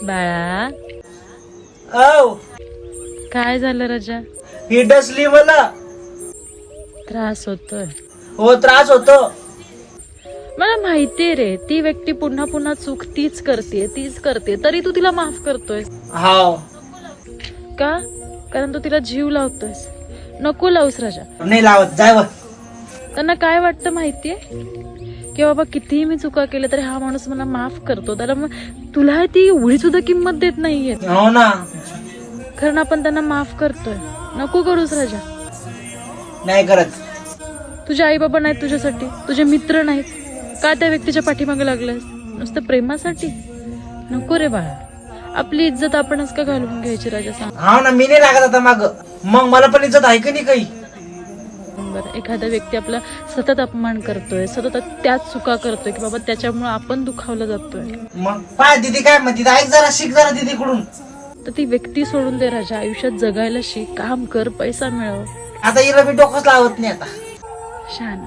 बाळा औ काय झालं राजा? ही डसली मला. त्रास होतोय? हो त्रास होतो. मला माहितीये रे, ती व्यक्ती पुन्हा पुन्हा चूक तीच करते तरी तू तिला माफ करतोय हाव. का? कारण तू तिला जीव लावतोयस. नको लावूस राजा. नाही लावत जाय व. त्यांना काय वाटतं माहितीये की बाबा कितीही मी चुका केल्या तरी हा माणूस मला माफ करतो, त्याला मग तुला ती एवढी सुद्धा किंमत देत नाहीये. हो ना. कारण आपण त्यांना माफ करतोय. नको करूस राजा. नाही करत. तुझे आई बाबा नाहीत तुझ्यासाठी, तुझे मित्र नाहीत, का त्या व्यक्तीच्या पाठीमागे लागलास? नुसतं प्रेमासाठी? नको रे बाळा. आपली इज्जत आपणच का घालवून घ्यायची राजा, सांग हा ना. मी नाही लागत आता माग. मग मला पण इज्जत आहे का नाही काही? बरं. एखादा व्यक्ती आपला सतत अपमान करतोय, सतत त्याच चुका करतोय की बाबा त्याच्यामुळे आपण दुखावला जातोय, मग पाय दीदी काय म्हणते, ऐक जरा, शिक जरा दीदीकडून. तर ती व्यक्ती सोडून दे राजा. आयुष्यात जगायला शिक, काम कर, पैसा मिळव. आता हिला मी डोकंच लावत नाही आता. शहाणा.